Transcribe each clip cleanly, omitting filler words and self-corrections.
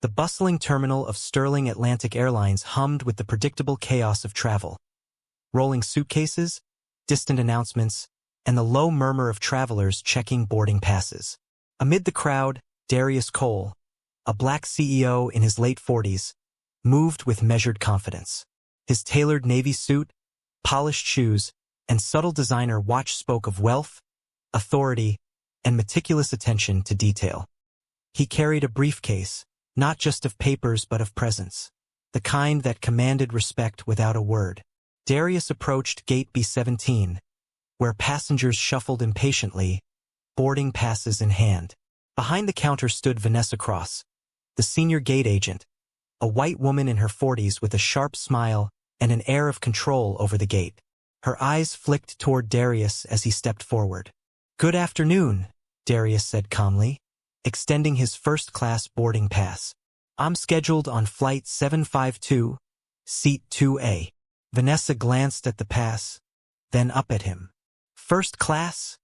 The bustling terminal of Sterling Atlantic Airlines hummed with the predictable chaos of travel. Rolling suitcases, distant announcements, and the low murmur of travelers checking boarding passes. Amid the crowd, Darius Cole, a black CEO in his late 40s, moved with measured confidence. His tailored navy suit, polished shoes, and subtle designer watch spoke of wealth, authority, and meticulous attention to detail. He carried a briefcase, not just of papers but of presence, the kind that commanded respect without a word. Darius approached Gate B-17, where passengers shuffled impatiently, boarding passes in hand. Behind the counter stood Vanessa Cross, the senior gate agent, a white woman in her 40s with a sharp smile and an air of control over the gate. Her eyes flicked toward Darius as he stepped forward. "Good afternoon," Darius said calmly, extending his first-class boarding pass. "I'm scheduled on Flight 752, Seat 2A. Vanessa glanced at the pass, then up at him. "First class?"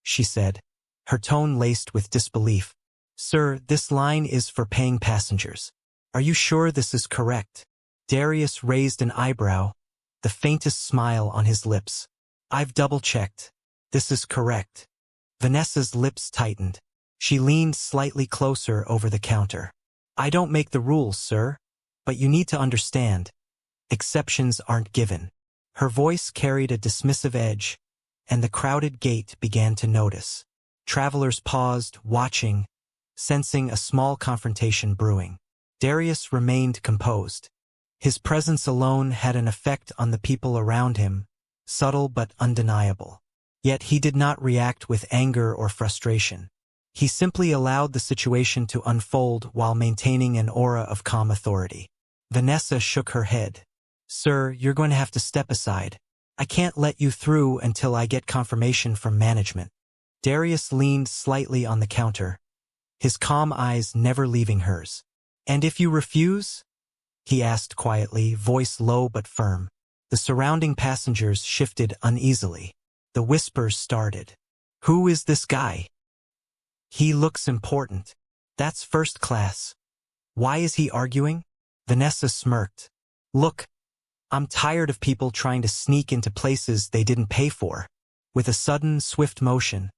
she said, her tone laced with disbelief. "Sir, this line is for paying passengers. Are you sure this is correct?" Darius raised an eyebrow, the faintest smile on his lips. "I've double-checked. This is correct." Vanessa's lips tightened. She leaned slightly closer over the counter. "I don't make the rules, sir, but you need to understand. Exceptions aren't given." Her voice carried a dismissive edge, and the crowded gate began to notice. Travelers paused, watching, sensing a small confrontation brewing. Darius remained composed. His presence alone had an effect on the people around him, subtle but undeniable. Yet he did not react with anger or frustration. He simply allowed the situation to unfold while maintaining an aura of calm authority. Vanessa shook her head. "Sir, you're going to have to step aside. I can't let you through until I get confirmation from management." Darius leaned slightly on the counter, his calm eyes never leaving hers. "And if you refuse?" he asked quietly, voice low but firm. The surrounding passengers shifted uneasily. The whispers started. "Who is this guy? He looks important. That's first class. Why is he arguing?" Vanessa smirked. "Look, I'm tired of people trying to sneak into places they didn't pay for." With a sudden, swift motion,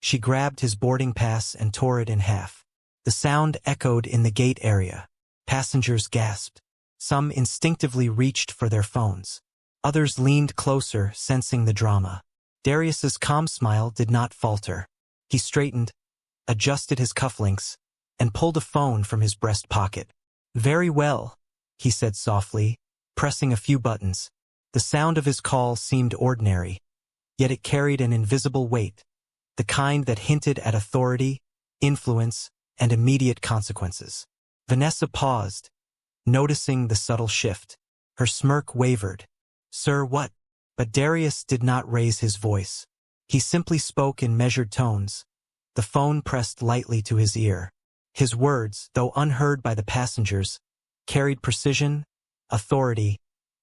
she grabbed his boarding pass and tore it in half. The sound echoed in the gate area. Passengers gasped. Some instinctively reached for their phones. Others leaned closer, sensing the drama. Darius's calm smile did not falter. He straightened, adjusted his cufflinks, and pulled a phone from his breast pocket. "Very well," he said softly, pressing a few buttons. The sound of his call seemed ordinary, yet it carried an invisible weight, the kind that hinted at authority, influence, and immediate consequences. Vanessa paused, noticing the subtle shift. Her smirk wavered. "Sir, what?" But Darius did not raise his voice. He simply spoke in measured tones, the phone pressed lightly to his ear. His words, though unheard by the passengers, carried precision, authority,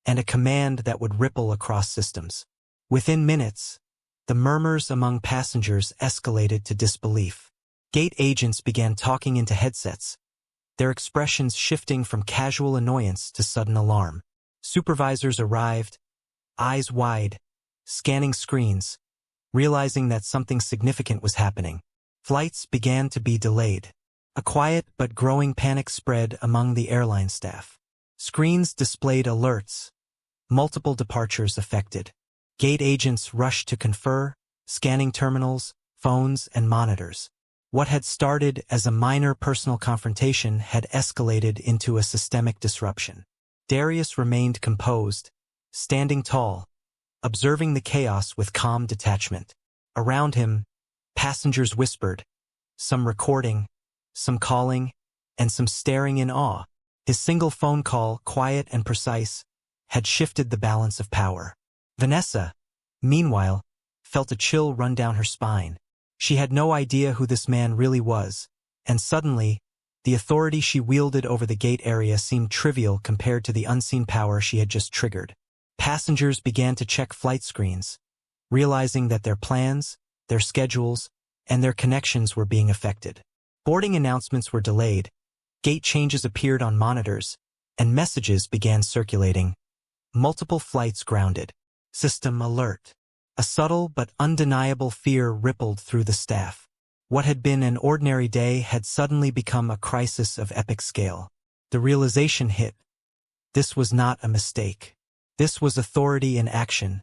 and a command that would ripple across systems. Within minutes, the murmurs among passengers escalated to disbelief. Gate agents began talking into headsets, their expressions shifting from casual annoyance to sudden alarm. Supervisors arrived, eyes wide, scanning screens, realizing that something significant was happening. Flights began to be delayed. A quiet but growing panic spread among the airline staff. Screens displayed alerts, multiple departures affected. Gate agents rushed to confer, scanning terminals, phones, and monitors. What had started as a minor personal confrontation had escalated into a systemic disruption. Darius remained composed, standing tall, observing the chaos with calm detachment. Around him, passengers whispered, some recording, some calling, and some staring in awe. His single phone call, quiet and precise, had shifted the balance of power. Vanessa, meanwhile, felt a chill run down her spine. She had no idea who this man really was, and suddenly, the authority she wielded over the gate area seemed trivial compared to the unseen power she had just triggered. Passengers began to check flight screens, realizing that their plans, their schedules, and their connections were being affected. Boarding announcements were delayed, Gate changes appeared on monitors, and messages began circulating. Multiple flights grounded. System alert. A subtle but undeniable fear rippled through the staff. What had been an ordinary day had suddenly become a crisis of epic scale. The realization hit. This was not a mistake. This was authority in action,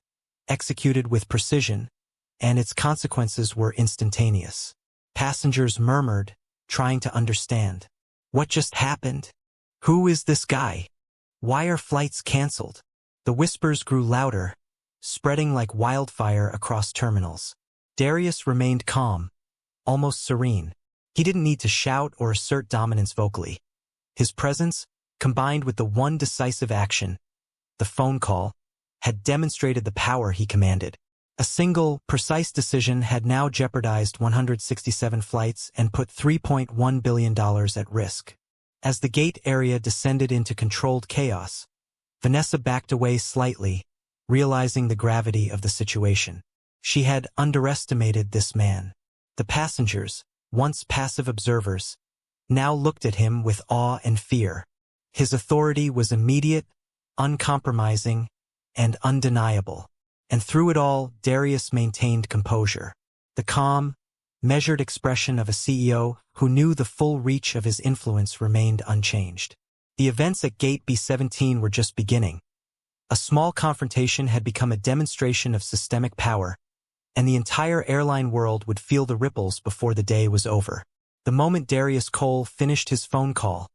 executed with precision, and its consequences were instantaneous. Passengers murmured, trying to understand. What just happened? Who is this guy? Why are flights canceled? The whispers grew louder, spreading like wildfire across terminals. Darius remained calm, almost serene. He didn't need to shout or assert dominance vocally. His presence, combined with the one decisive action, the phone call, had demonstrated the power he commanded. A single, precise decision had now jeopardized 167 flights and put $3.1 billion at risk. As the gate area descended into controlled chaos, Vanessa backed away slightly, realizing the gravity of the situation. She had underestimated this man. The passengers, once passive observers, now looked at him with awe and fear. His authority was immediate, uncompromising, and undeniable. And through it all, Darius maintained composure. The calm, measured expression of a CEO who knew the full reach of his influence remained unchanged. The events at Gate B-17 were just beginning. A small confrontation had become a demonstration of systemic power, and the entire airline world would feel the ripples before the day was over. The moment Darius Cole finished his phone call,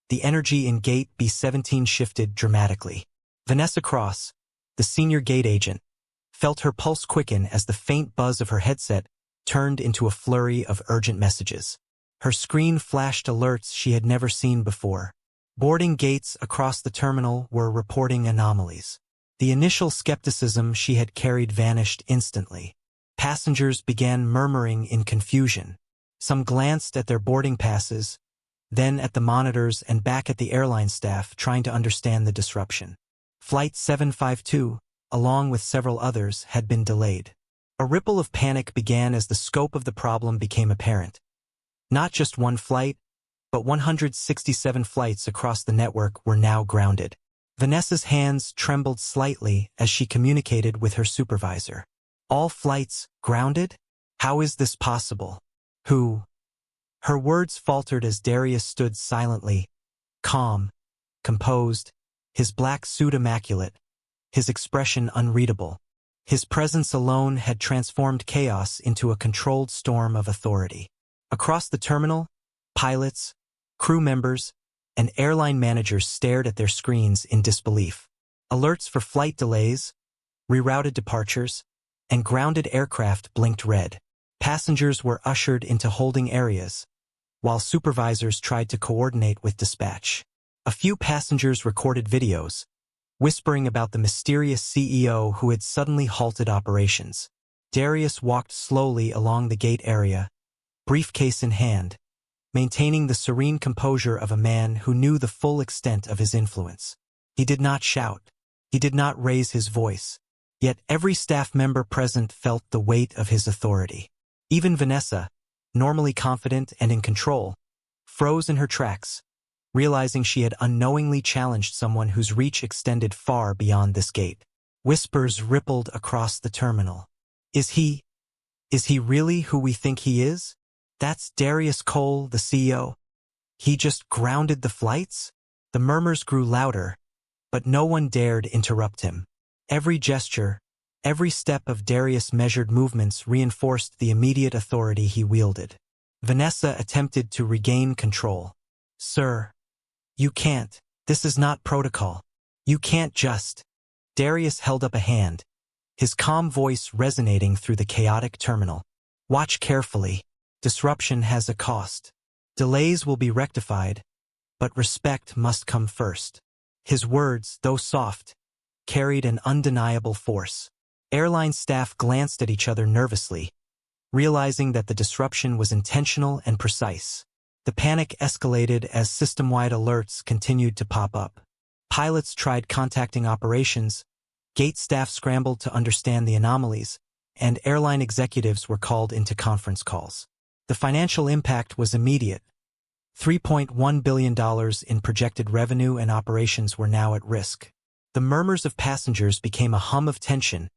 the energy in Gate B-17 shifted dramatically. Vanessa Cross, the senior gate agent, felt her pulse quicken as the faint buzz of her headset turned into a flurry of urgent messages. Her screen flashed alerts she had never seen before. Boarding gates across the terminal were reporting anomalies. The initial skepticism she had carried vanished instantly. Passengers began murmuring in confusion. Some glanced at their boarding passes, then at the monitors and back at the airline staff trying to understand the disruption. Flight 752, along with several others, had been delayed. A ripple of panic began as the scope of the problem became apparent. Not just one flight, but 167 flights across the network were now grounded. Vanessa's hands trembled slightly as she communicated with her supervisor. All flights grounded? How is this possible? Who? Her words faltered as Darius stood silently, calm, composed, his black suit immaculate, his expression unreadable. His presence alone had transformed chaos into a controlled storm of authority. Across the terminal, pilots, crew members, and airline managers stared at their screens in disbelief. Alerts for flight delays, rerouted departures, and grounded aircraft blinked red. Passengers were ushered into holding areas, while supervisors tried to coordinate with dispatch. A few passengers recorded videos, whispering about the mysterious CEO who had suddenly halted operations. Darius walked slowly along the gate area, briefcase in hand, maintaining the serene composure of a man who knew the full extent of his influence. He did not shout. He did not raise his voice. Yet every staff member present felt the weight of his authority. Even Vanessa, normally confident and in control, froze in her tracks, realizing she had unknowingly challenged someone whose reach extended far beyond this gate. Whispers rippled across the terminal. Is he really who we think he is? That's Darius Cole, the CEO. He just grounded the flights? The murmurs grew louder, but no one dared interrupt him. Every gesture, every step of Darius' measured movements reinforced the immediate authority he wielded. Vanessa attempted to regain control. Sir, you can't. This is not protocol. You can't just. Darius held up a hand, his calm voice resonating through the chaotic terminal. Watch carefully. Disruption has a cost. Delays will be rectified, but respect must come first. His words, though soft, carried an undeniable force. Airline staff glanced at each other nervously, realizing that the disruption was intentional and precise. The panic escalated as system-wide alerts continued to pop up. Pilots tried contacting operations, gate staff scrambled to understand the anomalies, and airline executives were called into conference calls. The financial impact was immediate. $3.1 billion in projected revenue and operations were now at risk. The murmurs of passengers became a hum of tension,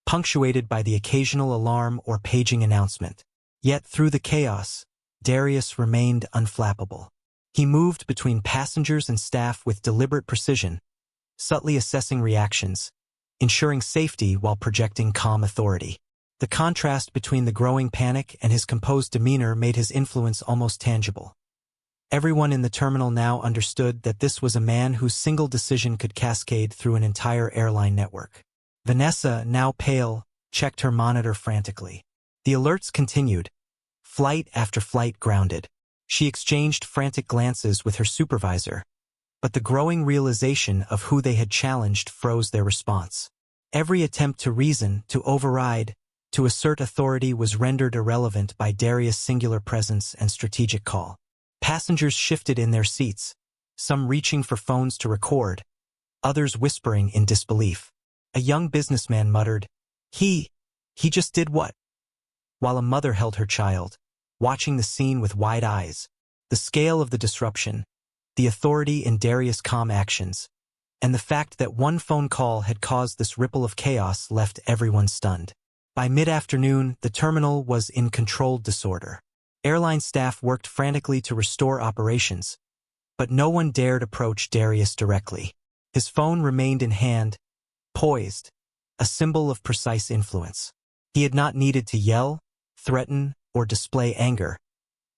punctuated by the occasional alarm or paging announcement. Yet through the chaos, Darius remained unflappable. He moved between passengers and staff with deliberate precision, subtly assessing reactions, ensuring safety while projecting calm authority. The contrast between the growing panic and his composed demeanor made his influence almost tangible. Everyone in the terminal now understood that this was a man whose single decision could cascade through an entire airline network. Vanessa, now pale, checked her monitor frantically. The alerts continued, flight after flight grounded. She exchanged frantic glances with her supervisor, but the growing realization of who they had challenged froze their response. Every attempt to reason, to override, to assert authority was rendered irrelevant by Darius' singular presence and strategic call. Passengers shifted in their seats, some reaching for phones to record, others whispering in disbelief. A young businessman muttered, He just did what? While a mother held her child, watching the scene with wide eyes. The scale of the disruption, the authority in Darius' calm actions, and the fact that one phone call had caused this ripple of chaos left everyone stunned. By mid-afternoon, the terminal was in controlled disorder. Airline staff worked frantically to restore operations, but no one dared approach Darius directly. His phone remained in hand, poised, a symbol of precise influence. He had not needed to yell, threaten, or display anger.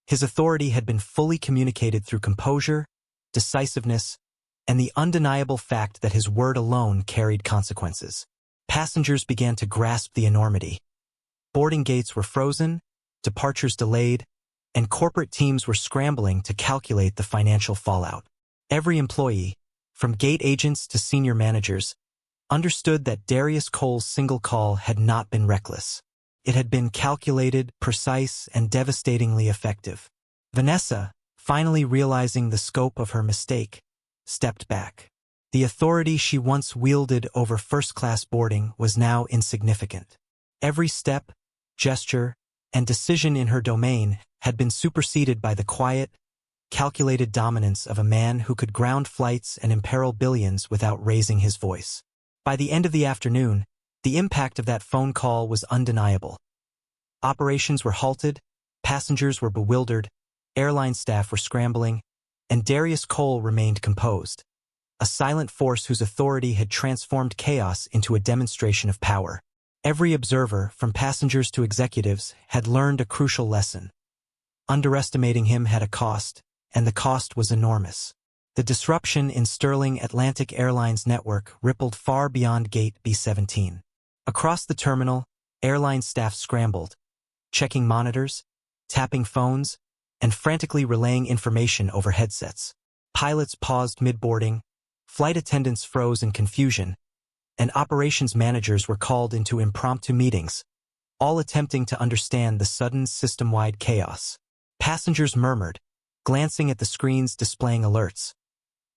His authority had been fully communicated through composure, decisiveness, and the undeniable fact that his word alone carried consequences. Passengers began to grasp the enormity. Boarding gates were frozen, departures delayed, and corporate teams were scrambling to calculate the financial fallout. Every employee, from gate agents to senior managers, understood that Darius Cole's single call had not been reckless. It had been calculated, precise, and devastatingly effective. Vanessa, finally realizing the scope of her mistake, stepped back. The authority she once wielded over first-class boarding was now insignificant. Every step, gesture, and decision in her domain had been superseded by the quiet, calculated dominance of a man who could ground flights and imperil billions without raising his voice. By the end of the afternoon, the impact of that phone call was undeniable. Operations were halted, passengers were bewildered, airline staff were scrambling, and Darius Cole remained composed, a silent force whose authority had transformed chaos into a demonstration of power. Every observer, from passengers to executives, had learned a crucial lesson. Underestimating him had a cost, and the cost was enormous. The disruption in Sterling Atlantic Airlines network rippled far beyond Gate B-17. Across the terminal, airline staff scrambled, checking monitors, tapping phones, and frantically relaying information over headsets. Pilots paused mid-boarding, flight attendants froze in confusion, and operations managers were called into impromptu meetings, all attempting to understand the sudden system-wide chaos. Passengers murmured, glancing at the screens displaying alerts.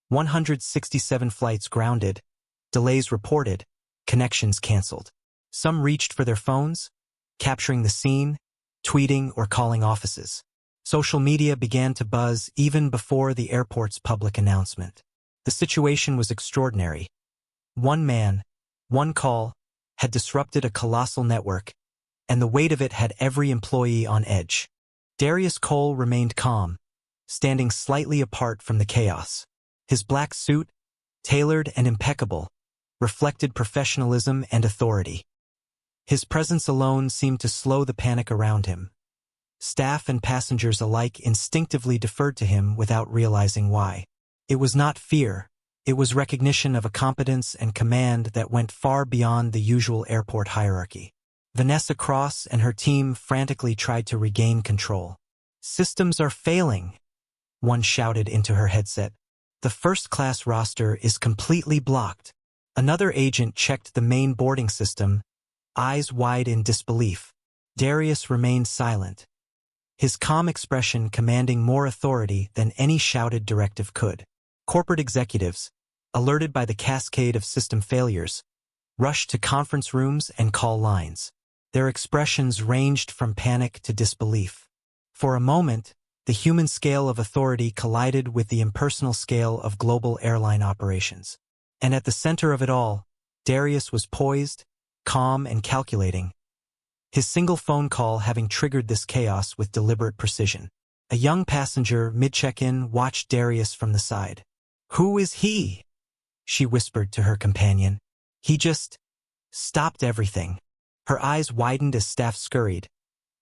167 flights grounded, delays reported, connections canceled. Some reached for their phones, capturing the scene, tweeting or calling offices. Social media began to buzz even before the airport's public announcement. The situation was extraordinary. One man, one call, had disrupted a colossal network, and the weight of it had every employee on edge. Darius Cole remained calm, standing slightly apart from the chaos. His black suit, tailored and impeccable, reflected professionalism and authority. His presence alone seemed to slow the panic around him. Staff and passengers alike instinctively deferred to him without realizing why. It was not fear, it was recognition of a competence and command that went far beyond the usual airport hierarchy. Vanessa Cross and her team frantically tried to regain control. "Systems are failing," one shouted into her headset. "The first-class roster is completely blocked." Another agent checked the main boarding system, eyes wide in disbelief. Darius remained silent, his calm expression commanding more authority than any shouted directive could. Corporate executives, alerted by the cascade of system failures, rushed to conference rooms and call lines. Their expressions ranged from panic to disbelief. For a moment, The human scale of authority collided with the impersonal scale of global airline operations. And at the center of it all, Darius was poised, calm and calculating, his single phone call having triggered this chaos with deliberate precision. A young passenger mid-check-in watched Darius from the side. "Who is he?" she whispered to her companion. "He just stopped everything." Her eyes widened as staff scurried.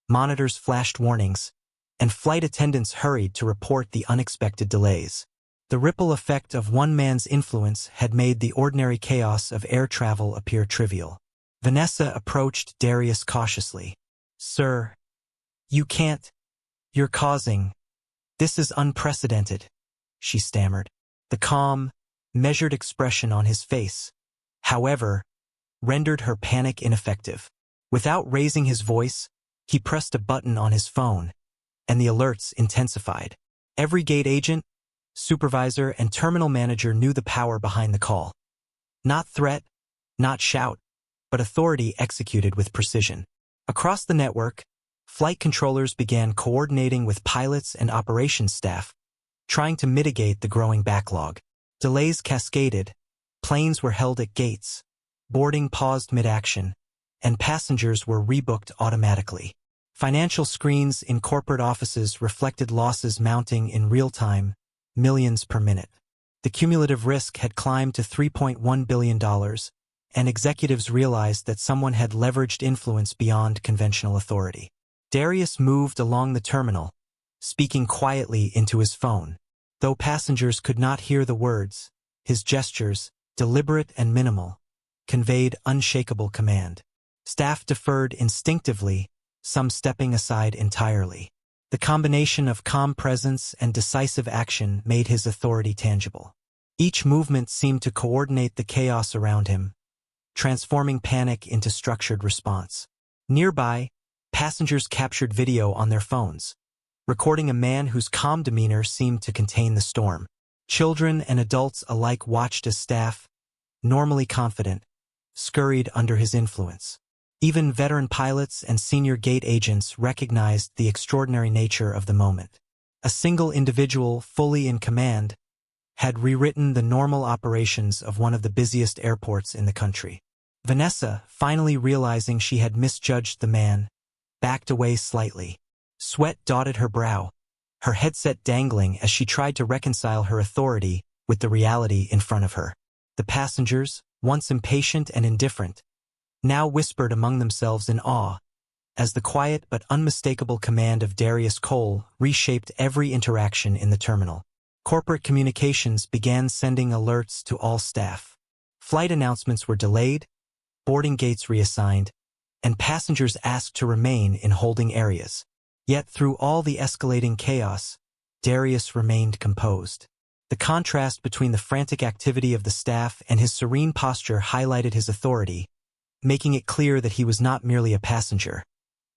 Monitors flashed warnings, and flight attendants hurried to report the unexpected delays. The ripple effect of one man's influence had made the ordinary chaos of air travel appear trivial. Vanessa approached Darius cautiously. "Sir, you can't. You're causing. This is unprecedented," she stammered. The calm, measured expression on his face, however, rendered her panic ineffective. Without raising his voice, he pressed a button on his phone, and the alerts intensified. Every gate agent, supervisor, and terminal manager knew the power behind the call. Not threat, not shout, but authority executed with precision. Across the network, flight controllers began coordinating with pilots and operations staff, trying to mitigate the growing backlog. Delays cascaded, planes were held at gates, boarding paused mid-action, and passengers were rebooked automatically. Financial screens in corporate offices reflected losses mounting in real time, millions per minute. The cumulative risk had climbed to $3.1 billion, and executives realized that someone had leveraged influence beyond conventional authority. Darius moved along the terminal, speaking quietly into his phone. Though passengers could not hear the words, his gestures, deliberate and minimal, conveyed unshakable command. Staff deferred instinctively, some stepping aside entirely. The combination of calm presence and decisive action made his authority tangible. Each movement seemed to coordinate the chaos around him, transforming panic into structured response. Nearby, passengers captured video on their phones, recording a man whose calm demeanor seemed to contain the storm. Children and adults alike watched as staff, normally confident, scurried under his influence. Even veteran pilots and senior gate agents recognized the extraordinary nature of the moment. A single individual, fully in command, had rewritten the normal operations of one of the busiest airports in the country. Vanessa, finally realizing she had misjudged the man, backed away slightly. Sweat dotted her brow, her headset dangling as she tried to reconcile her authority with the reality in front of her. The passengers, once impatient and indifferent, now whispered among themselves in awe, as the quiet but unmistakable command of Darius Cole reshaped every interaction in the terminal. Corporate communications began sending alerts to all staff. Flight announcements were delayed, boarding gates reassigned, and passengers asked to remain in holding areas. Yet through all the escalating chaos, Darius remained composed. The contrast between the frantic activity of the staff and his serene posture highlighted his authority, making it clear that he was not merely a passenger.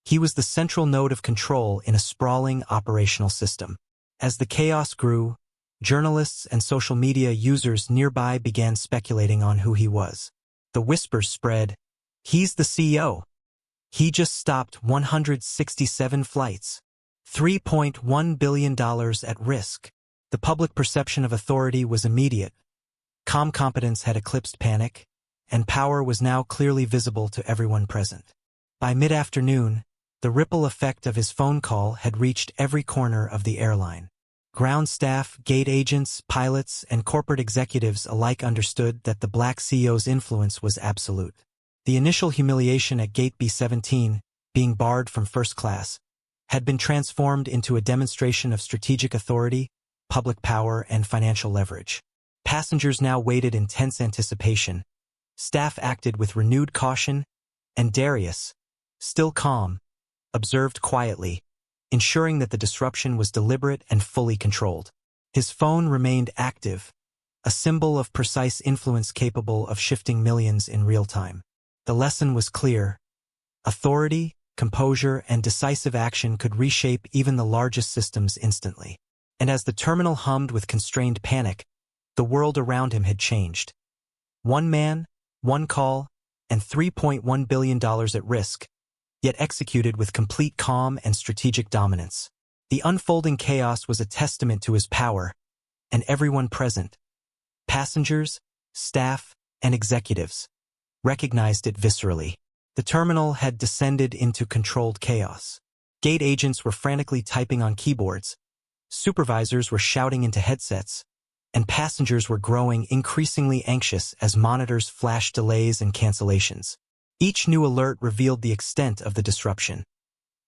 He was the central node of control in a sprawling operational system. As the chaos grew, journalists and social media users nearby began speculating on who he was. The whispers spread, "He's the CEO. He just stopped 167 flights. $3.1 billion at risk." The public perception of authority was immediate. Calm competence had eclipsed panic, and power was now clearly visible to everyone present. By mid-afternoon, the ripple effect of his phone call had reached every corner of the airline. Ground staff, gate agents, pilots, and corporate executives alike understood that the Black CEO's influence was absolute. The initial humiliation at Gate B-17, being barred from first class, had been transformed into a demonstration of strategic authority, public power, and financial leverage. Passengers now waited in tense anticipation. Staff acted with renewed caution, and Darius, still calm, observed quietly, ensuring that the disruption was deliberate and fully controlled. His phone remained active, a symbol of precise influence capable of shifting millions in real time. The lesson was clear. Authority, composure, and decisive action could reshape even the largest systems instantly. And as the terminal hummed with constrained panic, the world around him had changed. One man, one call, and $3.1 billion at risk, yet executed with complete calm and strategic dominance. The unfolding chaos was a testament to his power, and everyone present, passengers, staff, and executives, recognized it viscerally. The terminal had descended into controlled chaos. Gate agents were frantically typing on keyboards, supervisors were shouting into headsets, and passengers were growing increasingly anxious as monitors flashed delays and cancellations. Each new alert revealed the extent of the disruption.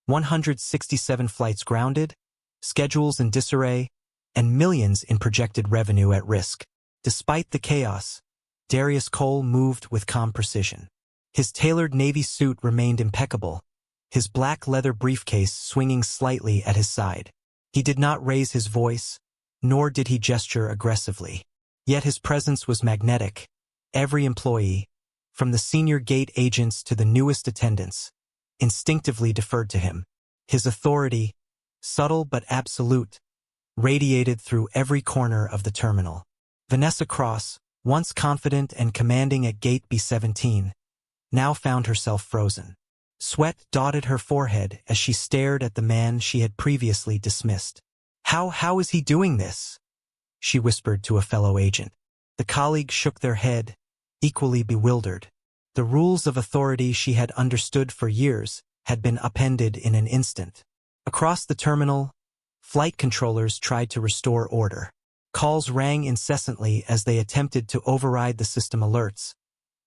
167 flights grounded, schedules in disarray, and millions in projected revenue at risk. Despite the chaos, Darius Cole moved with calm precision. His tailored navy suit remained impeccable, his black leather briefcase swinging slightly at his side. He did not raise his voice, nor did he gesture aggressively. Yet his presence was magnetic. Every employee, from the senior gate agents to the newest attendants, instinctively deferred to him. His authority, subtle but absolute, radiated through every corner of the terminal. Vanessa Cross, once confident and commanding at Gate B-17, now found herself frozen. Sweat dotted her forehead as she stared at the man she had previously dismissed. How is he doing this?" she whispered to a fellow agent. The colleague shook their head, equally bewildered. The rules of authority she had understood for years had been upended in an instant. Across the terminal, flight controllers tried to restore order. Calls rang incessantly as they attempted to override the system alerts,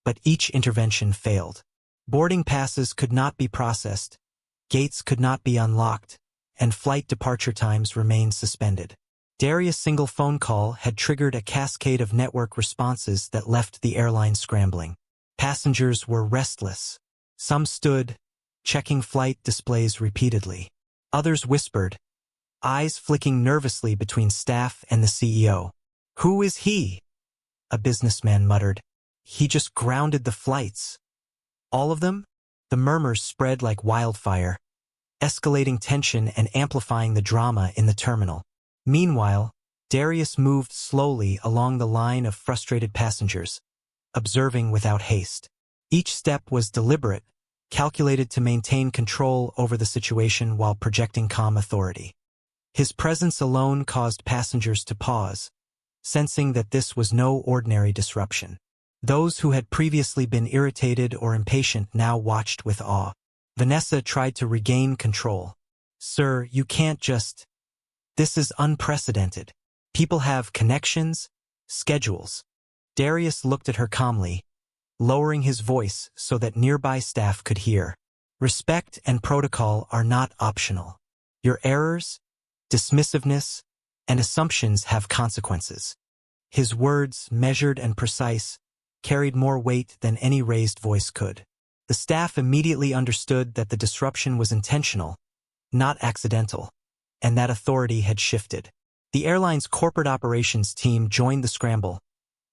but each intervention failed. Boarding passes could not be processed, gates could not be unlocked, and flight departure times remained suspended. Darius' single phone call had triggered a cascade of network responses that left the airline scrambling. Passengers were restless. Some stood, checking flight displays repeatedly. Others whispered, eyes flicking nervously between staff and the CEO. "Who is he?" a businessman muttered. "He just grounded the flights." "All of them?" The murmurs spread like wildfire, escalating tension and amplifying the drama in the terminal. Meanwhile, Darius moved slowly along the line of frustrated passengers, observing without haste. Each step was deliberate, calculated to maintain control over the situation while projecting calm authority. His presence alone caused passengers to pause, sensing that this was no ordinary disruption. Those who had previously been irritated or impatient now watched with awe. Vanessa tried to regain control. "Sir, you can't just... This is unprecedented. People have connections, schedules." Darius looked at her calmly, lowering his voice so that nearby staff could hear. "Respect and protocol are not optional. Your errors, dismissiveness, and assumptions have consequences." His words, measured and precise, carried more weight than any raised voice could. The staff immediately understood that the disruption was intentional, not accidental, and that authority had shifted. The airline's corporate operations team joined the scramble,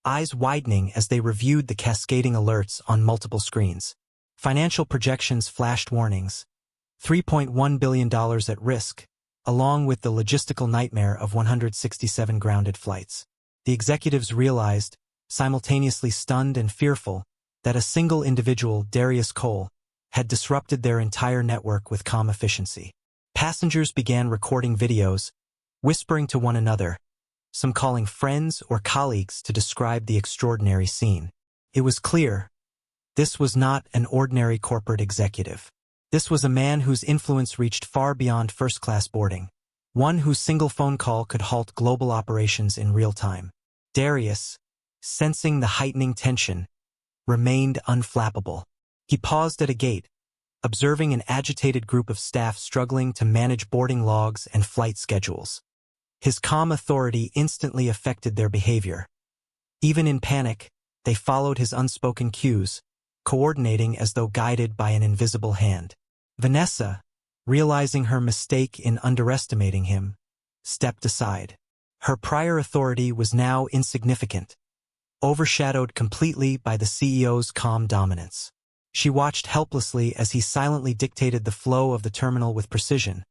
eyes widening as they reviewed the cascading alerts on multiple screens. Financial projections flashed warnings. $3.1 billion at risk, along with the logistical nightmare of 167 grounded flights. The executives realized, simultaneously stunned and fearful, that a single individual, Darius Cole, had disrupted their entire network with calm efficiency. Passengers began recording videos, whispering to one another, some calling friends or colleagues to describe the extraordinary scene. It was clear, this was not an ordinary corporate executive. This was a man whose influence reached far beyond first-class boarding, one whose single phone call could halt global operations in real time. Darius, sensing the heightening tension, remained unflappable. He paused at a gate, observing an agitated group of staff struggling to manage boarding logs and flight schedules. His calm authority instantly affected their behavior. Even in panic, they followed his unspoken cues, coordinating as though guided by an invisible hand. Vanessa, realizing her mistake in underestimating him, stepped aside. Her prior authority was now insignificant, overshadowed completely by the CEO's calm dominance. She watched helplessly as he silently dictated the flow of the terminal with precision,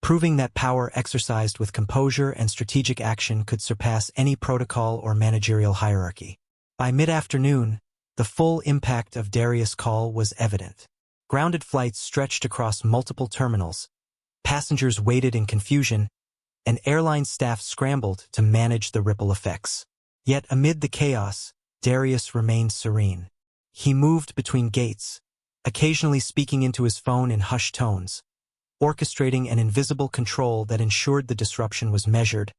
proving that power exercised with composure and strategic action could surpass any protocol or managerial hierarchy. By mid-afternoon, the full impact of Darius' call was evident. Grounded flights stretched across multiple terminals, Passengers waited in confusion, and airline staff scrambled to manage the ripple effects. Yet amid the chaos, Darius remained serene. He moved between gates, occasionally speaking into his phone in hushed tones, orchestrating an invisible control that ensured the disruption was measured,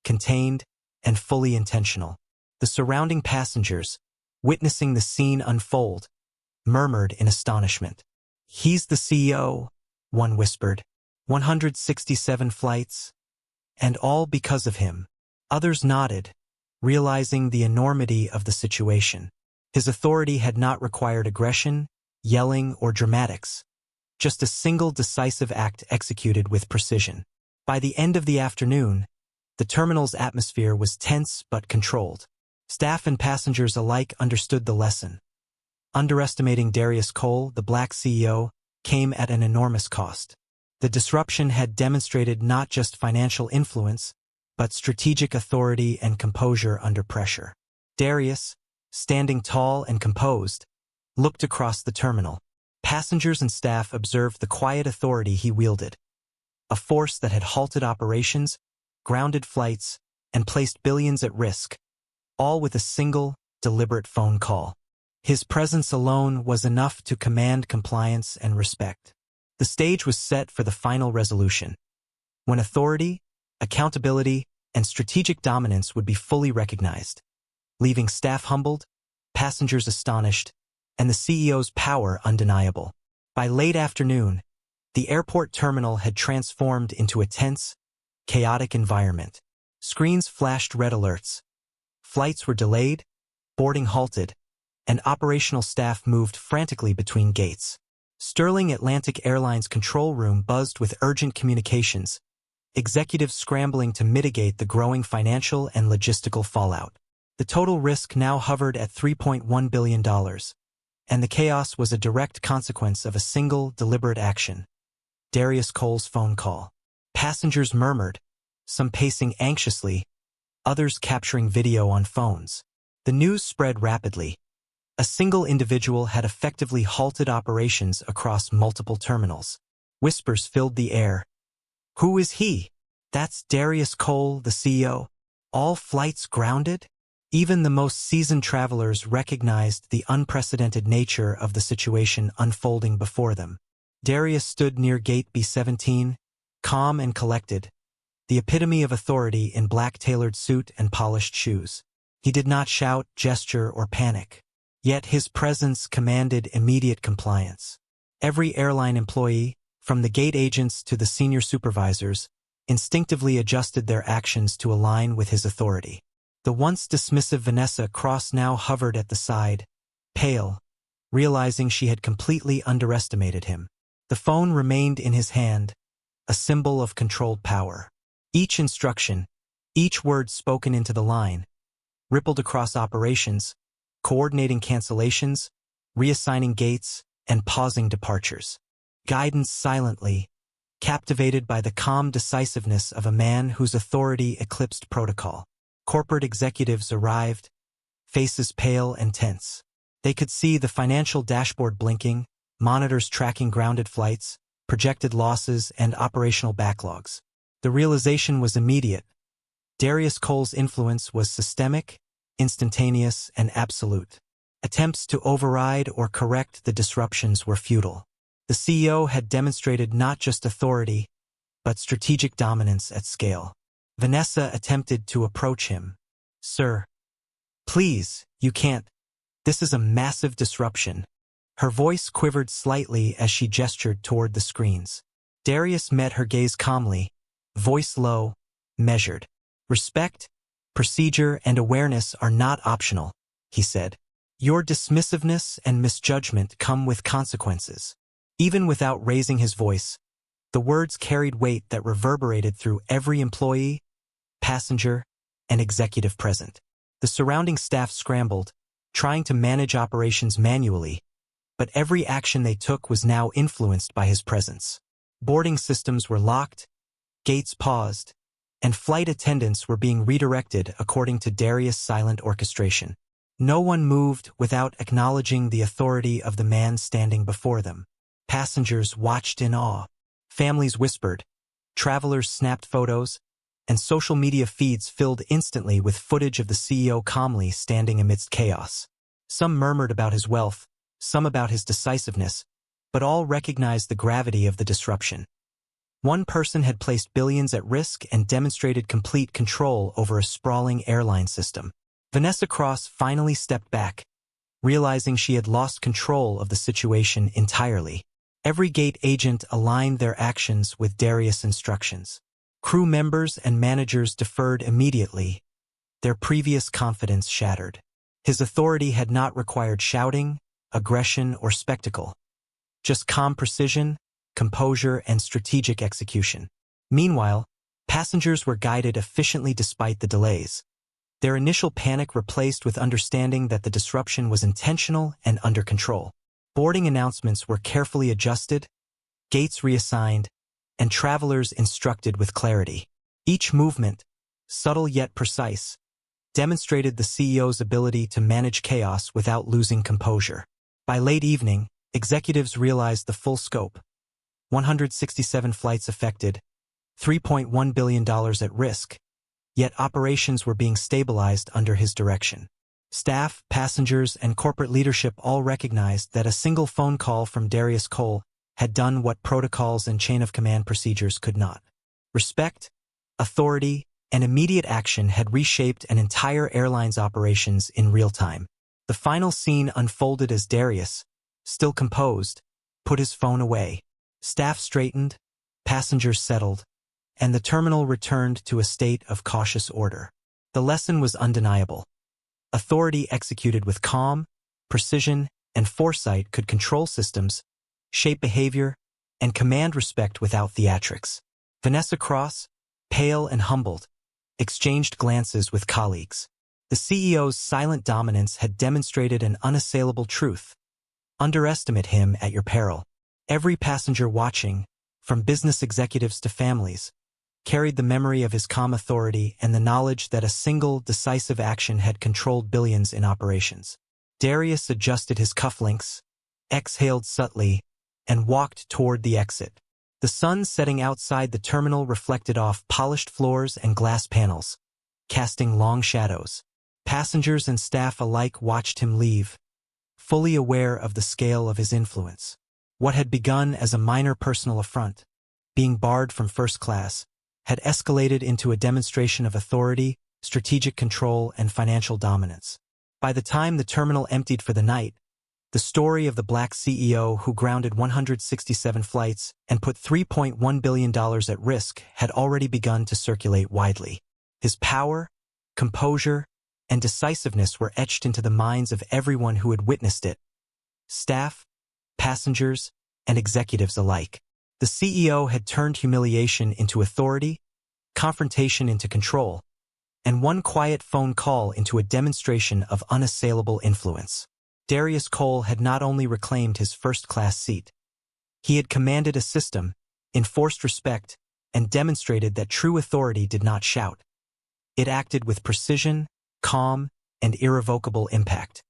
contained, and fully intentional. The surrounding passengers, witnessing the scene unfold, murmured in astonishment. "He's the CEO," one whispered. 167 flights, and all because of him. Others nodded, realizing the enormity of the situation. His authority had not required aggression, yelling, or dramatics, just a single decisive act executed with precision. By the end of the afternoon, the terminal's atmosphere was tense but controlled. Staff and passengers alike understood the lesson. Underestimating Darius Cole, the Black CEO, came at an enormous cost. The disruption had demonstrated not just financial influence, but strategic authority and composure under pressure. Darius, standing tall and composed, looked across the terminal. Passengers and staff observed the quiet authority he wielded, a force that had halted operations, grounded flights, and placed billions at risk, all with a single, deliberate phone call. His presence alone was enough to command compliance and respect. The stage was set for the final resolution, when authority, accountability, and strategic dominance would be fully recognized, leaving staff humbled, passengers astonished, and the CEO's power undeniable. By late afternoon, the airport terminal had transformed into a tense, chaotic environment. Screens flashed red alerts. Flights were delayed, boarding halted, and operational staff moved frantically between gates. Sterling Atlantic Airlines control room buzzed with urgent communications, executives scrambling to mitigate the growing financial and logistical fallout. The total risk now hovered at $3.1 billion, and the chaos was a direct consequence of a single, deliberate action: Darius Cole's phone call. Passengers murmured, some pacing anxiously, others capturing video on phones. The news spread rapidly. A single individual had effectively halted operations across multiple terminals. Whispers filled the air. "Who is he? That's Darius Cole, the CEO. All flights grounded?" Even the most seasoned travelers recognized the unprecedented nature of the situation unfolding before them. Darius stood near gate B17, calm and collected, the epitome of authority in black tailored suit and polished shoes. He did not shout, gesture, or panic. Yet his presence commanded immediate compliance. Every airline employee, from the gate agents to the senior supervisors, instinctively adjusted their actions to align with his authority. The once dismissive Vanessa Cross now hovered at the side, pale, realizing she had completely underestimated him. The phone remained in his hand, a symbol of controlled power. Each instruction, each word spoken into the line, rippled across operations, coordinating cancellations, reassigning gates, and pausing departures. Guidance silently, captivated by the calm decisiveness of a man whose authority eclipsed protocol. Corporate executives arrived, faces pale and tense. They could see the financial dashboard blinking, monitors tracking grounded flights, projected losses, and operational backlogs. The realization was immediate. Darius Cole's influence was systemic, instantaneous, and absolute. Attempts to override or correct the disruptions were futile. The CEO had demonstrated not just authority, but strategic dominance at scale. Vanessa attempted to approach him. "Sir, please, you can't. This is a massive disruption." Her voice quivered slightly as she gestured toward the screens. Darius met her gaze calmly, voice low, measured. "Respect, procedure, and awareness are not optional," he said. "Your dismissiveness and misjudgment come with consequences." Even without raising his voice, the words carried weight that reverberated through every employee, passenger, and executive present. The surrounding staff scrambled, trying to manage operations manually, but every action they took was now influenced by his presence. Boarding systems were locked, gates paused, and flight attendants were being redirected according to Darius' silent orchestration. No one moved without acknowledging the authority of the man standing before them. Passengers watched in awe. Families whispered, Travelers snapped photos, and social media feeds filled instantly with footage of the CEO calmly standing amidst chaos. Some murmured about his wealth, some about his decisiveness, but all recognized the gravity of the disruption. One person had placed billions at risk and demonstrated complete control over a sprawling airline system. Vanessa Cross finally stepped back, realizing she had lost control of the situation entirely. Every gate agent aligned their actions with Darius' instructions. Crew members and managers deferred immediately, their previous confidence shattered. His authority had not required shouting, aggression, or spectacle, just calm precision, composure, and strategic execution. Meanwhile, passengers were guided efficiently despite the delays, their initial panic replaced with understanding that the disruption was intentional and under control. Boarding announcements were carefully adjusted, gates reassigned, and travelers instructed with clarity. Each movement, subtle yet precise, demonstrated the CEO's ability to manage chaos without losing composure. By late evening, executives realized the full scope. 167 flights affected, $3.1 billion at risk, yet operations were being stabilized under his direction. Staff, passengers, and corporate leadership all recognized that a single phone call from Darius Cole had done what protocols and chain-of-command procedures could not. Respect, authority, and immediate action had reshaped an entire airline's operations in real time. The final scene unfolded as Darius, still composed, put his phone away. Staff straightened, passengers settled, and the terminal returned to a state of cautious order. The lesson was undeniable. Authority executed with calm, precision, and foresight could control systems, shape behavior, and command respect without theatrics. Vanessa Cross, pale and humbled, exchanged glances with colleagues. The CEO's silent dominance had demonstrated an unassailable truth. Underestimate him at your peril. Every passenger watching, from business executives to families, carried the memory of his calm authority and the knowledge that a single, decisive action had controlled billions in operations. Darius adjusted his cufflinks, exhaled subtly, and walked toward the exit. The sun setting outside the terminal reflected off polished floors and glass panels, casting long shadows. Passengers and staff alike watched him leave, fully aware of the scale of his influence. What had begun as a minor personal affront, being barred from first class, had escalated into a demonstration of authority, strategic control, and financial dominance. By the time the terminal emptied for the night, the story of the black CEO who grounded 167 flights and put $3.1 billion at risk had already begun to circulate widely. His power, composure, and decisiveness were etched into the minds of everyone who had witnessed it. Staff, passengers, and executives alike. The CEO had turned humiliation into authority, confrontation into control, and one quiet phone call into a demonstration of unassailable influence. Darius Cole had not only reclaimed his first-class seat, he had commanded a system, enforced respect, and demonstrated that true authority did not shout. It acted with precision, calm, and irrevocable impact.